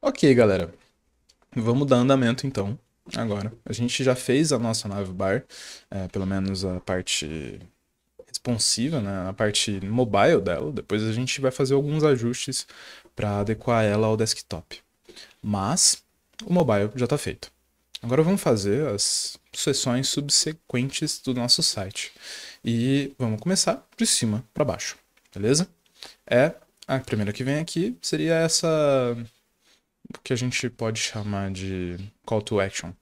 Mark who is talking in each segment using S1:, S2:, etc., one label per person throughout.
S1: Ok, galera. Vamos dar andamento então. Agora. A gente já fez a nossa navbar, pelo menos a parte responsiva, né? A parte mobile dela. Depois a gente vai fazer alguns ajustes para adequar ela ao desktop. Mas o mobile já está feito. Agora vamos fazer as seções subsequentes do nosso site. E vamos começar de cima para baixo, beleza? A primeira que vem aqui seria essa que a gente pode chamar de call to action.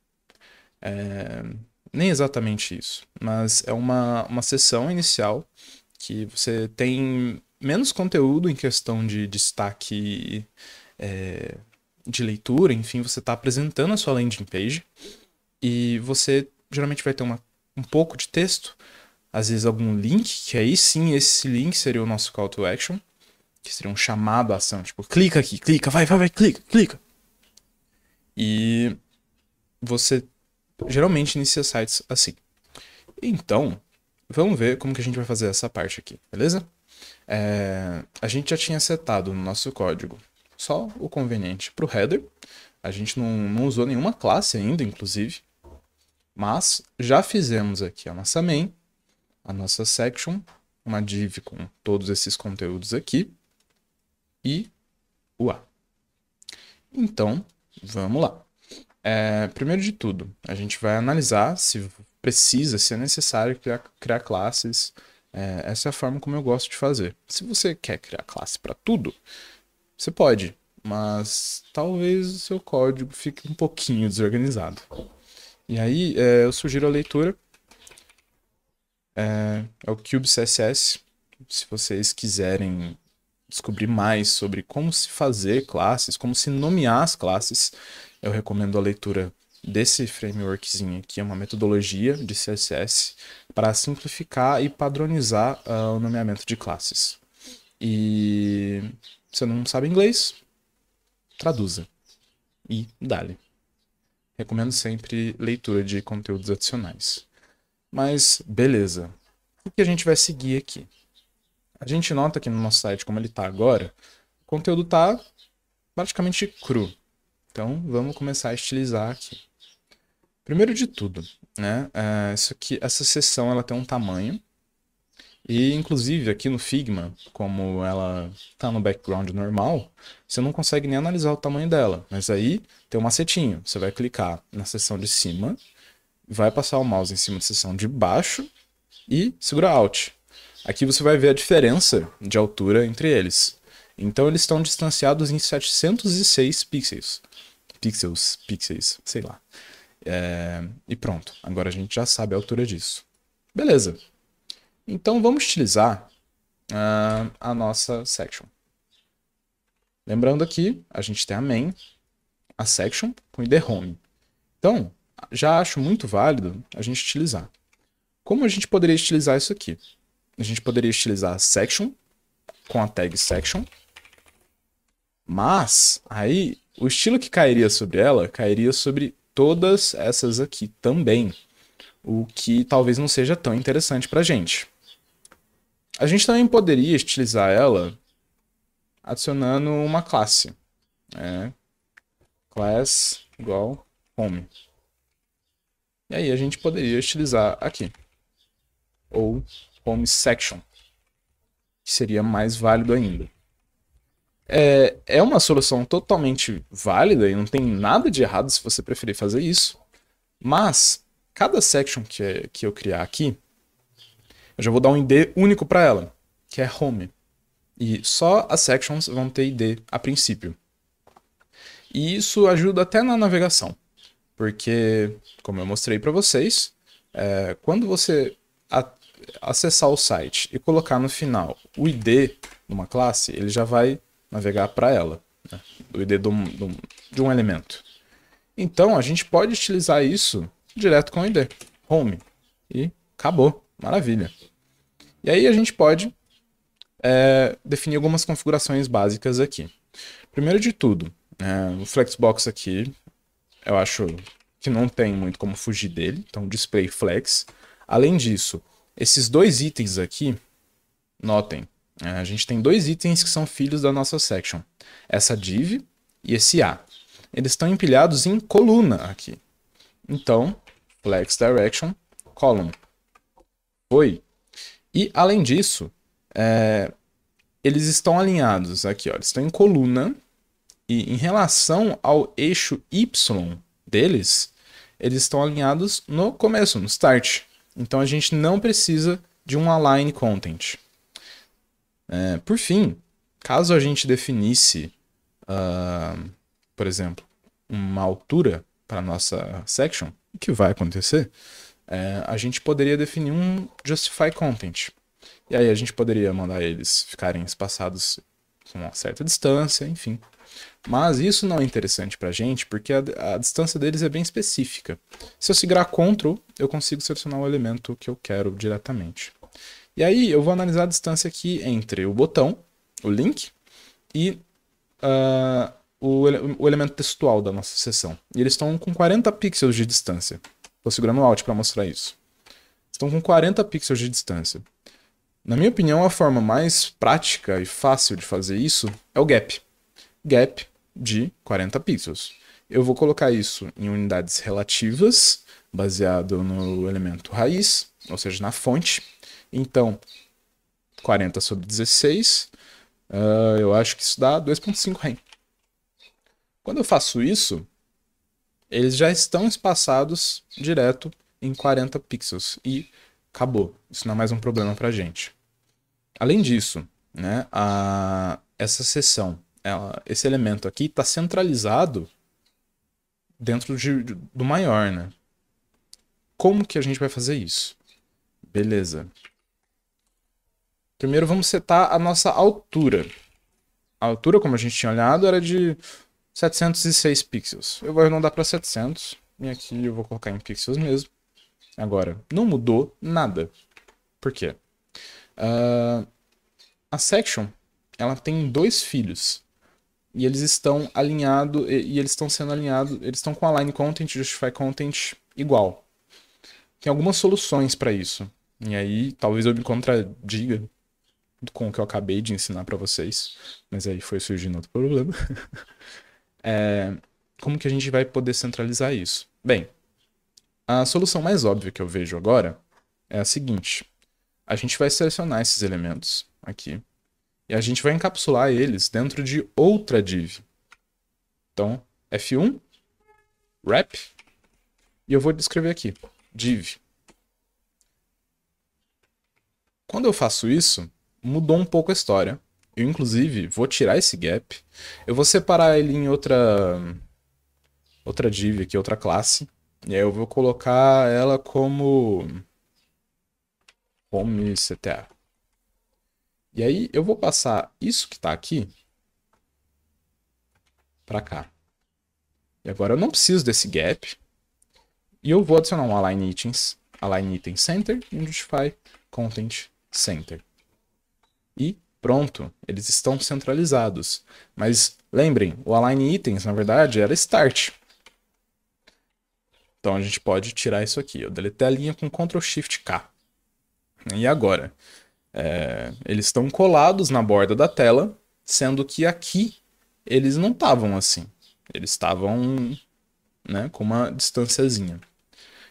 S1: Nem exatamente isso, mas é uma sessão inicial que você tem menos conteúdo em questão de destaque de leitura, enfim, você está apresentando a sua landing page e você geralmente vai ter um pouco de texto, às vezes algum link, que aí sim esse link seria o nosso call to action, que seria um chamado à ação, tipo, clica aqui, clica, vai, clica, clica. E você geralmente inicia sites assim. Então, vamos ver como que a gente vai fazer essa parte aqui, beleza? A gente já tinha setado no nosso código só o conveniente para o header. A gente não usou nenhuma classe ainda, inclusive. Mas já fizemos aqui a nossa main, a nossa section, uma div com todos esses conteúdos aqui e o A. Então, vamos lá. Primeiro de tudo, a gente vai analisar se precisa, se é necessário criar classes. Essa é a forma como eu gosto de fazer. Se você quer criar classe para tudo, você pode, mas talvez o seu código fique um pouquinho desorganizado. E aí eu sugiro a leitura. É o Cube CSS. Se vocês quiserem descobrir mais sobre como se fazer classes, como se nomear as classes, eu recomendo a leitura desse frameworkzinho aqui, é uma metodologia de CSS para simplificar e padronizar o nomeamento de classes. E se você não sabe inglês, traduza e dá-lhe. Recomendo sempre leitura de conteúdos adicionais. Mas beleza, o que a gente vai seguir aqui? A gente nota que no nosso site, como ele está agora, o conteúdo está praticamente cru. Então vamos começar a estilizar aqui. Primeiro de tudo, né? Essa seção ela tem um tamanho. E inclusive aqui no Figma, como ela está no background normal, você não consegue nem analisar o tamanho dela. Mas aí tem um macetinho. Você vai clicar na seção de cima, vai passar o mouse em cima da seção de baixo e segura Alt. Aqui você vai ver a diferença de altura entre eles. Então eles estão distanciados em 706 pixels. Pixels, sei lá. E pronto, agora a gente já sabe a altura disso. Beleza. Então vamos utilizar a nossa section. Lembrando aqui, a gente tem a main, a section com id home. Então, já acho muito válido a gente utilizar. Como a gente poderia utilizar isso aqui? A gente poderia utilizar a section com a tag section, mas aí o estilo que cairia sobre ela cairia sobre todas essas aqui também, o que talvez não seja tão interessante para a gente. A gente também poderia utilizar ela adicionando uma classe. Class igual home. E aí a gente poderia utilizar aqui. Ou home section, que seria mais válido ainda. É uma solução totalmente válida e não tem nada de errado se você preferir fazer isso. Mas cada section que eu criar aqui, eu já vou dar um ID único para ela, que é home. E só as sections vão ter ID a princípio. E isso ajuda até na navegação. Porque, como eu mostrei para vocês, quando você acessar o site e colocar no final o ID numa classe, ele já vai navegar para ela, né? O ID de um elemento. Então, a gente pode utilizar isso direto com o ID, home. E acabou, maravilha. E aí a gente pode definir algumas configurações básicas aqui. Primeiro de tudo, o Flexbox aqui, eu acho que não tem muito como fugir dele, então display flex. Além disso, esses dois itens aqui, notem, a gente tem dois itens que são filhos da nossa section. Essa div e esse A. eles estão empilhados em coluna aqui. Então, flex direction, column. Foi. E, além disso, eles estão alinhados aqui, ó, eles estão em coluna, e em relação ao eixo Y deles, eles estão alinhados no começo, no start. Então a gente não precisa de um align content. Por fim, caso a gente definisse, por exemplo, uma altura para a nossa section, o que vai acontecer, a gente poderia definir um justify content. E aí a gente poderia mandar eles ficarem espaçados com uma certa distância, enfim. Mas isso não é interessante pra gente, porque a distância deles é bem específica. Se eu segurar Ctrl, eu consigo selecionar o elemento que eu quero diretamente. E aí eu vou analisar a distância aqui entre o botão, o link, e o elemento textual da nossa seção. E eles estão com 40 pixels de distância. Estou segurando o Alt para mostrar isso. Estão com 40 pixels de distância. Na minha opinião, a forma mais prática e fácil de fazer isso é o gap. Gap de 40 pixels. Eu vou colocar isso em unidades relativas, baseado no elemento raiz, ou seja, na fonte. Então, 40 sobre 16, eu acho que isso dá 2.5 rem. Quando eu faço isso, eles já estão espaçados direto em 40 pixels. E acabou. Isso não é mais um problema pra gente. Além disso, né, essa seção, esse elemento aqui está centralizado dentro do maior, né? Como que a gente vai fazer isso? Beleza. Primeiro vamos setar a nossa altura. A altura, como a gente tinha olhado, era de 706 pixels. Eu vou arredondar para 700. E aqui eu vou colocar em pixels mesmo. Agora, não mudou nada. Por quê? A section, ela tem dois filhos. E eles estão alinhados, e eles estão sendo alinhados, eles estão com align content, justify content igual. Tem algumas soluções para isso. E aí, talvez eu me contradiga com o que eu acabei de ensinar para vocês. Mas aí foi surgindo outro problema. Como que a gente vai poder centralizar isso? Bem, a solução mais óbvia que eu vejo agora é a seguinte. A gente vai selecionar esses elementos aqui. E a gente vai encapsular eles dentro de outra div. Então, F1, wrap, e eu vou descrever aqui, div. Quando eu faço isso, mudou um pouco a história. Eu, inclusive, vou tirar esse gap. Eu vou separar ele em outra div aqui, outra classe. E aí eu vou colocar ela como home CTA. E aí eu vou passar isso que está aqui para cá. E agora eu não preciso desse gap. E eu vou adicionar um align item center e um justify content center. E pronto, eles estão centralizados. Mas lembrem, o align itens na verdade era start. Então a gente pode tirar isso aqui. Eu deletei a linha com Ctrl Shift K. E agora? Eles estão colados na borda da tela, sendo que aqui eles não estavam assim. Eles estavam, né, com uma distanciazinha.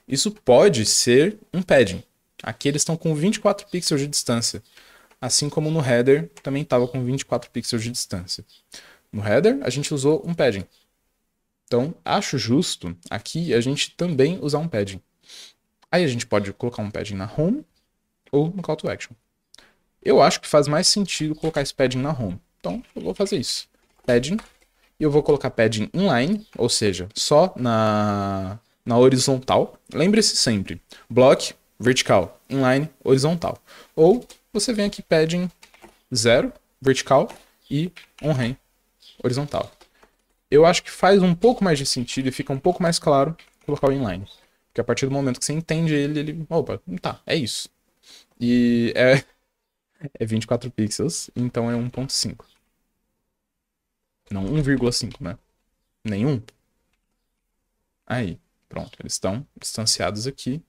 S1: Isso pode ser um padding. Aqui eles estão com 24 pixels de distância. Assim como no header também estava com 24 pixels de distância. No header a gente usou um padding. Então acho justo aqui a gente também usar um padding. Aí a gente pode colocar um padding na home ou no call to action. Eu acho que faz mais sentido colocar esse padding na home. Então, eu vou fazer isso. Padding. E eu vou colocar padding inline, ou seja, só na horizontal. Lembre-se sempre. Block, vertical. Inline, horizontal. Ou você vem aqui padding 0, vertical, e on-rem, horizontal. Eu acho que faz um pouco mais de sentido e fica um pouco mais claro colocar o inline. Porque a partir do momento que você entende ele... Opa, tá, é isso. E é 24 pixels, então é 1.5. Não, 1,5, né? Nenhum. Aí, pronto. Eles estão distanciados aqui.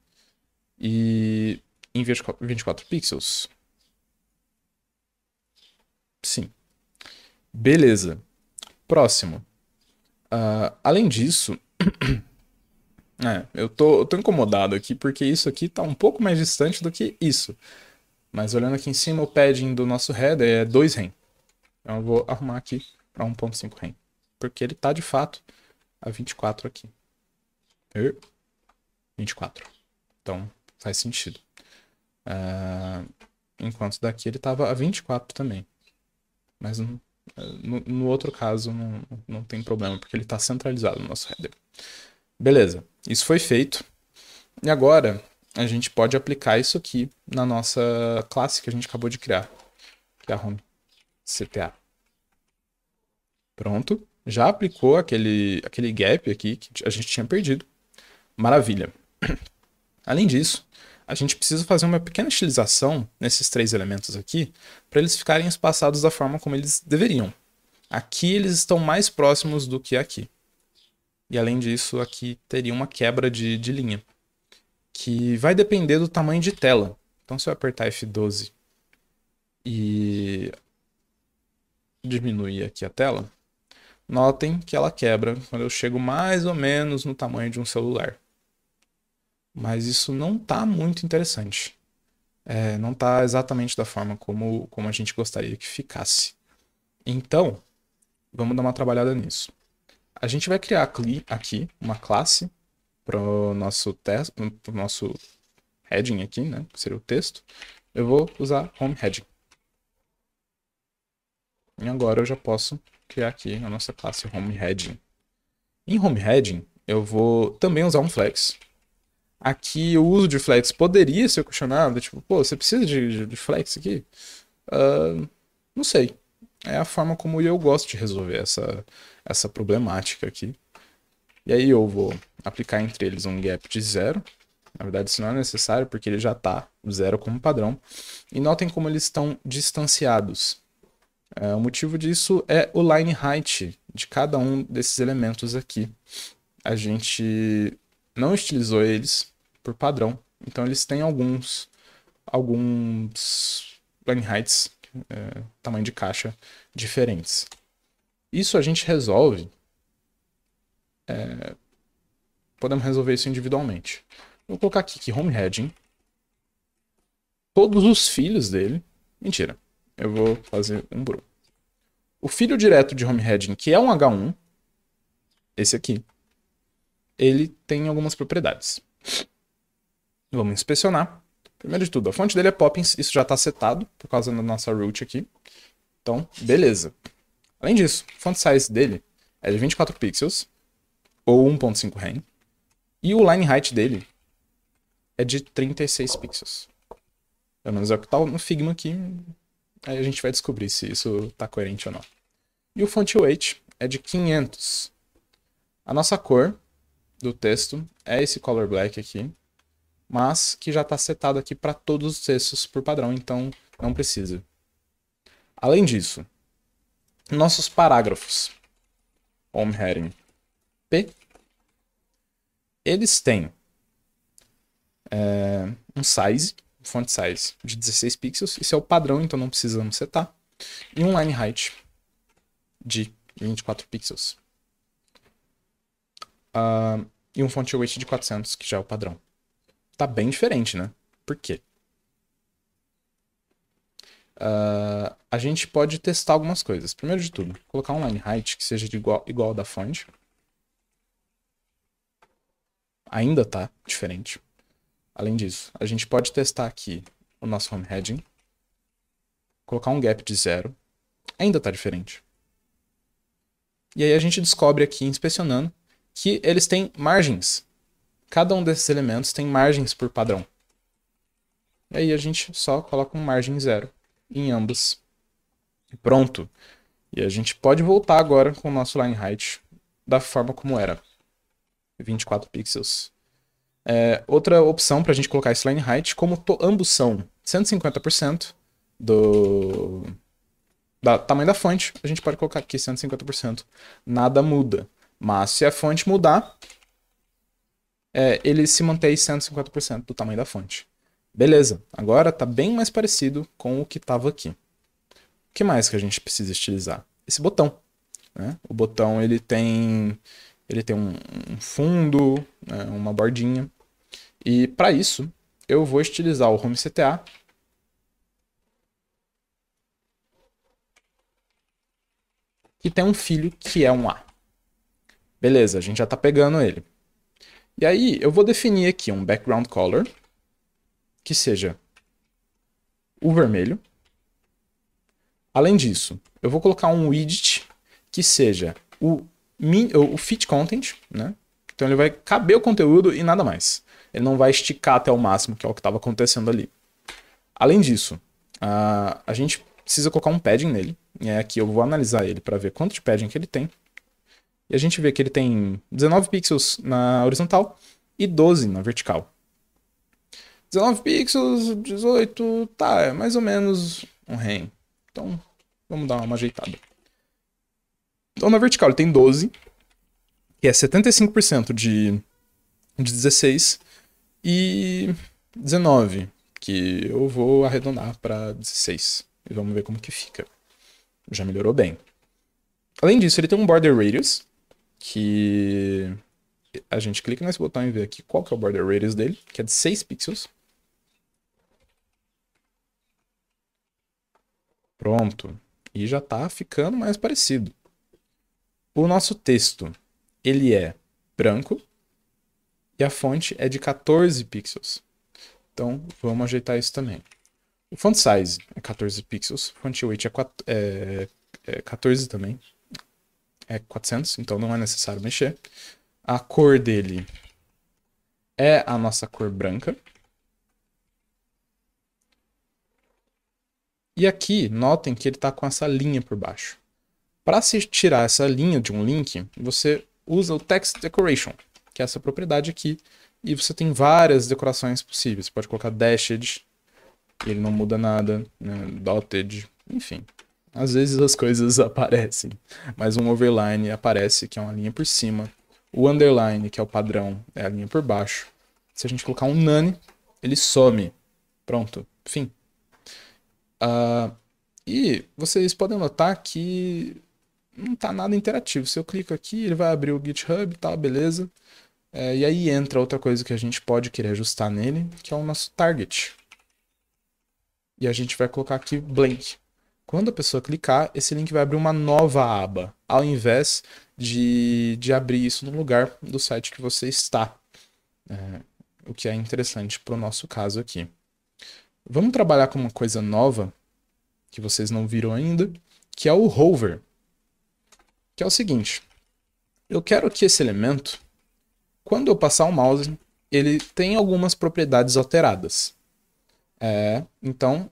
S1: E em 24 pixels. Sim. Beleza. Próximo. Além disso, eu tô incomodado aqui porque isso aqui tá um pouco mais distante do que isso. Mas olhando aqui em cima, o padding do nosso header é 2 rem. Então eu vou arrumar aqui para 1.5 rem. Porque ele tá de fato a 24 aqui. 24. Então faz sentido. Enquanto daqui ele tava a 24 também. Mas no outro caso não tem problema, porque ele está centralizado no nosso header. Beleza, isso foi feito. E agora a gente pode aplicar isso aqui na nossa classe que a gente acabou de criar, que é a home CTA. Pronto, já aplicou aquele gap aqui que a gente tinha perdido. Maravilha. Além disso, a gente precisa fazer uma pequena estilização nesses 3 elementos aqui para eles ficarem espaçados da forma como eles deveriam. Aqui eles estão mais próximos do que aqui. E além disso, aqui teria uma quebra de linha, que vai depender do tamanho de tela. Então se eu apertar F12 e diminuir aqui a tela, notem que ela quebra quando eu chego mais ou menos no tamanho de um celular. Mas isso não está muito interessante. Não está exatamente da forma como a gente gostaria que ficasse. Então, vamos dar uma trabalhada nisso. A gente vai criar aqui uma classe para o nosso heading aqui, né? Que seria o texto. Eu vou usar home heading. E agora eu já posso criar aqui a nossa classe home heading. Em home heading, eu vou também usar um flex. Aqui o uso de flex poderia ser questionado, tipo, pô, você precisa de flex aqui? Não sei. É a forma como eu gosto de resolver essa problemática aqui. E aí eu vou aplicar entre eles um gap de 0. Na verdade isso não é necessário porque ele já está 0 como padrão. E notem como eles estão distanciados. O motivo disso é o line height de cada um desses elementos aqui. A gente não estilizou eles por padrão, então eles têm alguns line heights, tamanho de caixa, diferentes. Isso a gente resolve, podemos resolver isso individualmente. Vou colocar aqui que home heading, todos os filhos dele, mentira, eu vou fazer um por um. O filho direto de home heading, que é um H1, esse aqui, ele tem algumas propriedades. Vamos inspecionar. Primeiro de tudo, a fonte dele é Poppins, isso já está setado por causa da nossa root aqui. Então, beleza. Além disso, o font size dele é de 24 pixels, ou 1.5 rem, e o line height dele é de 36 pixels. Pelo menos é o que está no Figma aqui, aí a gente vai descobrir se isso está coerente ou não. E o font weight é de 500. A nossa cor do texto é esse color black aqui, mas que já está setado aqui para todos os textos por padrão, então não precisa. Além disso, nossos parágrafos, home heading P, eles têm um font size de 16 pixels, isso é o padrão, então não precisamos setar, e um line height de 24 pixels. E um font weight de 400, que já é o padrão. Tá bem diferente, né? Por quê? A gente pode testar algumas coisas. Primeiro de tudo, colocar um line height que seja igual ao da fonte. Ainda tá diferente. Além disso, a gente pode testar aqui o nosso home heading. Colocar um gap de 0. Ainda tá diferente. E aí a gente descobre aqui, inspecionando, que eles têm margens. Cada um desses elementos tem margens por padrão. E aí a gente só coloca um margem 0 em ambos. E pronto. E a gente pode voltar agora com o nosso line height da forma como era. 24 pixels. Outra opção para a gente colocar esse line height, como ambos são 150% do tamanho da fonte, a gente pode colocar aqui 150%. Nada muda. Mas se a fonte mudar, ele se mantém 150% do tamanho da fonte. Beleza, agora está bem mais parecido com o que estava aqui. O que mais que a gente precisa estilizar? Esse botão. né? O botão ele tem um fundo, né, uma bordinha. E para isso, eu vou estilizar o Home CTA. Que tem um filho que é um A. Beleza, a gente já tá pegando ele. E aí, eu vou definir aqui um background color, que seja o vermelho. Além disso, eu vou colocar um widget, que seja o fit content, né? Então ele vai caber o conteúdo e nada mais. Ele não vai esticar até o máximo, que é o que estava acontecendo ali. Além disso, a gente precisa colocar um padding nele. E aqui eu vou analisar ele para ver quanto de padding que ele tem. E a gente vê que ele tem 19 pixels na horizontal e 12 na vertical. 19 pixels, 18, tá, é mais ou menos um REM. Então, vamos dar uma ajeitada. Então, na vertical ele tem 12, que é 75% de 16, e 19, que eu vou arredondar para 16. E vamos ver como que fica. Já melhorou bem. Além disso, ele tem um border radius, que a gente clica nesse botão e vê aqui qual que é o border radius dele, que é de 6 pixels. Pronto. E já tá ficando mais parecido. O nosso texto, ele é branco e a fonte é de 14 pixels. Então, vamos ajeitar isso também. O font size é 14 pixels, font weight é 14 também. É 400, então não é necessário mexer. A cor dele é a nossa cor branca. E aqui, notem que ele está com essa linha por baixo. Para se tirar essa linha de um link, você usa o Text Decoration, que é essa propriedade aqui. E você tem várias decorações possíveis. Você pode colocar dashed, ele não muda nada, né? Dotted, enfim. Às vezes as coisas aparecem, mas um overline aparece, que é uma linha por cima. O underline, que é o padrão, é a linha por baixo. Se a gente colocar um none, ele some. Pronto, fim. E vocês podem notar que não está nada interativo. Se eu clico aqui, ele vai abrir o GitHub, tá, beleza. E aí entra outra coisa que a gente pode querer ajustar nele, que é o nosso target. E a gente vai colocar aqui blank. Quando a pessoa clicar, esse link vai abrir uma nova aba, ao invés de abrir isso no lugar do site que você está. O que é interessante para o nosso caso aqui. Vamos trabalhar com uma coisa nova, que vocês não viram ainda, que é o hover. Que é o seguinte, eu quero que esse elemento, quando eu passar o mouse, ele tenha algumas propriedades alteradas. Então,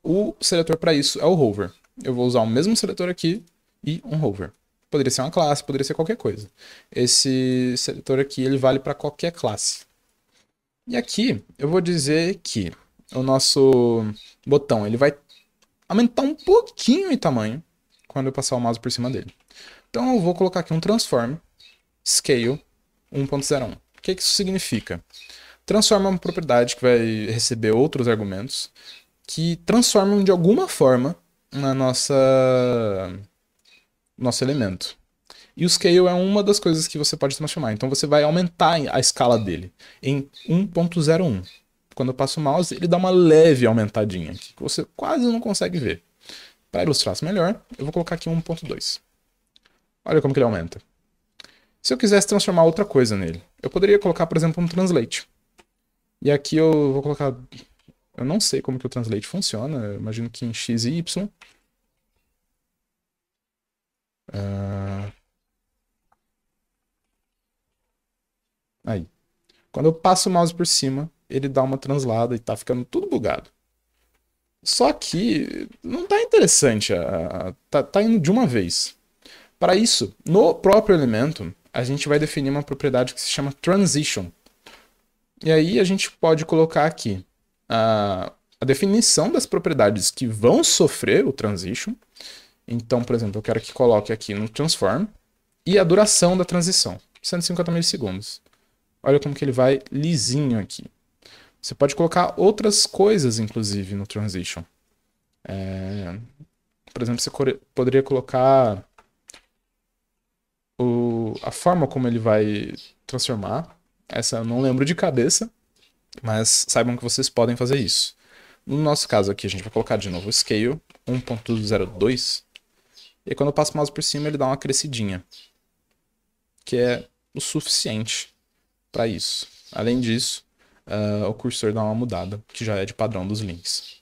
S1: o seletor para isso é o hover. Eu vou usar o mesmo seletor aqui e um hover. Poderia ser uma classe, poderia ser qualquer coisa. Esse seletor aqui, ele vale para qualquer classe. E aqui, eu vou dizer que o nosso botão, ele vai aumentar um pouquinho em tamanho quando eu passar o mouse por cima dele. Então, eu vou colocar aqui um transform scale 1.01. O que isso significa? Transform é uma propriedade que vai receber outros argumentos que transformam de alguma forma na nosso elemento. E o scale é uma das coisas que você pode transformar. Então você vai aumentar a escala dele em 1.01. Quando eu passo o mouse, ele dá uma leve aumentadinha, que você quase não consegue ver. Para ilustrar isso melhor, eu vou colocar aqui 1.2. Olha como que ele aumenta. Se eu quisesse transformar outra coisa nele, eu poderia colocar, por exemplo, um translate. E aqui eu vou colocar... Eu não sei como que o translate funciona, eu imagino que em x e y. Aí. Quando eu passo o mouse por cima, ele dá uma translada e tá ficando tudo bugado. Só que não tá interessante, tá indo de uma vez. Para isso, no próprio elemento, a gente vai definir uma propriedade que se chama transition. E aí a gente pode colocar aqui a definição das propriedades que vão sofrer o transition. Então, por exemplo, eu quero que coloque aqui no transform e a duração da transição, 150 milissegundos. Olha como que ele vai lisinho aqui. Você pode colocar outras coisas, inclusive, no transition. Por exemplo, você poderia colocar A forma como ele vai transformar, essa eu não lembro de cabeça, mas saibam que vocês podem fazer isso. No nosso caso aqui, a gente vai colocar de novo o Scale 1.02, e aí quando eu passo o mouse por cima, ele dá uma crescidinha, que é o suficiente para isso. Além disso, o cursor dá uma mudada, que já é de padrão dos links.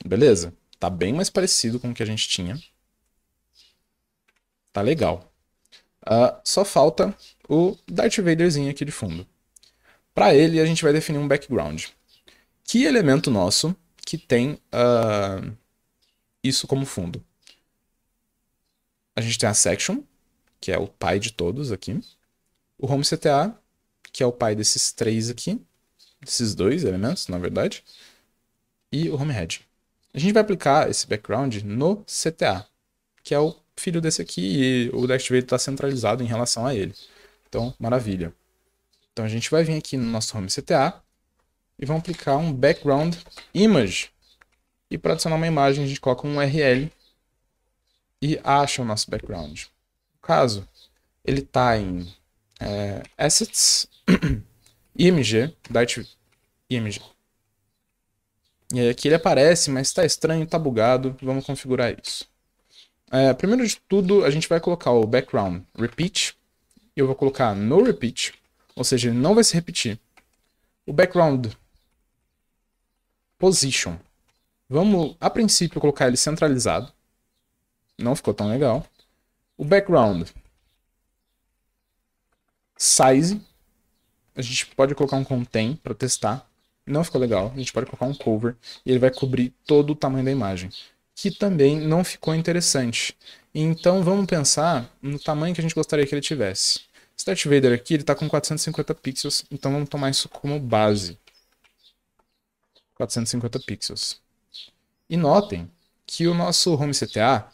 S1: Beleza? Tá bem mais parecido com o que a gente tinha. Tá legal. Só falta o Darth Vaderzinho aqui de fundo. Para ele, a gente vai definir um background. Que elemento nosso que tem isso como fundo? A gente tem a Section, que é o pai de todos aqui. O Home CTA, que é o pai desses três aqui. Desses dois elementos, na verdade. E o Home Head. A gente vai aplicar esse background no CTA, que é o filho desse aqui, e o Darth Vader está centralizado em relação a ele. Então, maravilha. Então a gente vai vir aqui no nosso Home CTA e vamos aplicar um background image. E para adicionar uma imagem, a gente coloca um URL e acha o nosso background. No caso, ele está em Assets, IMG, Darth IMG. E aí aqui ele aparece, mas está estranho, está bugado. Vamos configurar isso. Primeiro de tudo, a gente vai colocar o background repeat. Eu vou colocar no repeat, ou seja, ele não vai se repetir. O background position. Vamos, a princípio, colocar ele centralizado. Não ficou tão legal. O background size. A gente pode colocar um contain para testar. Não ficou legal. A gente pode colocar um cover e ele vai cobrir todo o tamanho da imagem. Que também não ficou interessante. Então vamos pensar no tamanho que a gente gostaria que ele tivesse. Esse Darth Vader aqui ele está com 450 pixels, então vamos tomar isso como base. 450 pixels. E notem que o nosso Home CTA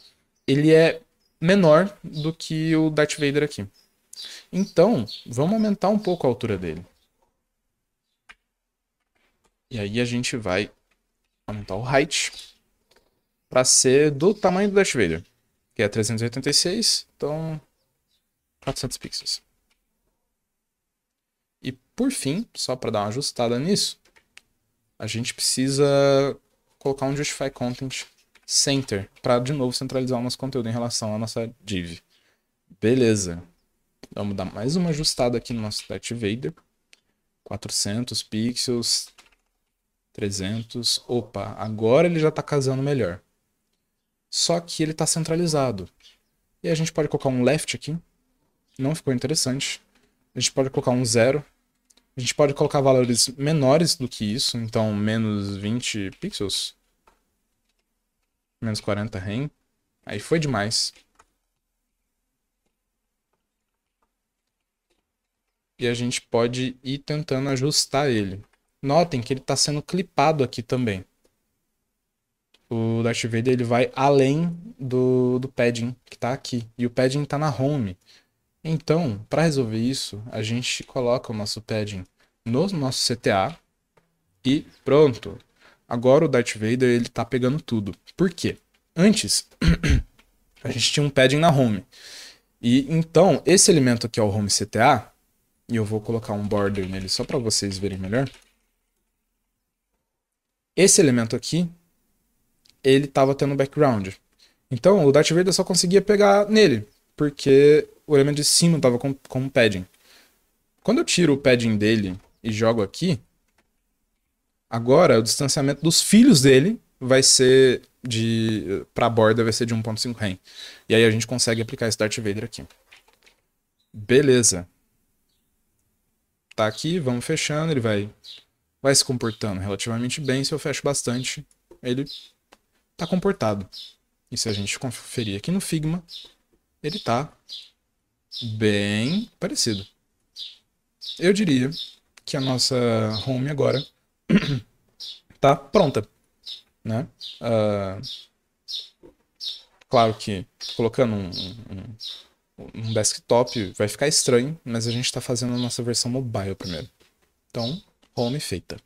S1: ele é menor do que o Darth Vader aqui. Então, vamos aumentar um pouco a altura dele. E aí a gente vai aumentar o height para ser do tamanho do Darth Vader, que é 386, então 400 pixels. E por fim, só para dar uma ajustada nisso, a gente precisa colocar um Justify Content Center para de novo centralizar o nosso conteúdo em relação à nossa div. Beleza. Vamos dar mais uma ajustada aqui no nosso Darth Vader. 400 pixels, 300. Opa, agora ele já está casando melhor. Só que ele está centralizado. E a gente pode colocar um left aqui. Não ficou interessante. A gente pode colocar um 0. A gente pode colocar valores menores do que isso. Então, menos 20 pixels. Menos 40 rem. Aí foi demais. E a gente pode ir tentando ajustar ele. Notem que ele está sendo clipado aqui também. O Darth Vader ele vai além do padding que está aqui. E o padding está na home. Então, para resolver isso, a gente coloca o nosso padding no nosso CTA e pronto. Agora o Darth Vader ele está pegando tudo. Por quê? Antes, a gente tinha um padding na home. E então, esse elemento aqui é o home CTA. E eu vou colocar um border nele só para vocês verem melhor. Esse elemento aqui, ele estava tendo background. Então, o Darth Vader só conseguia pegar nele, porque o elemento de cima estava com um padding. Quando eu tiro o padding dele e jogo aqui, agora o distanciamento dos filhos dele vai ser para a borda vai ser de 1.5 rem. E aí a gente consegue aplicar esse Darth Vader aqui. Beleza. Tá aqui, vamos fechando, ele vai se comportando relativamente bem. Se eu fecho bastante, ele tá comportado. E se a gente conferir aqui no Figma, ele tá bem parecido. Eu diria que a nossa home agora tá pronta, né? Claro que colocando um desktop vai ficar estranho, mas a gente está fazendo a nossa versão mobile primeiro. Então, home feita.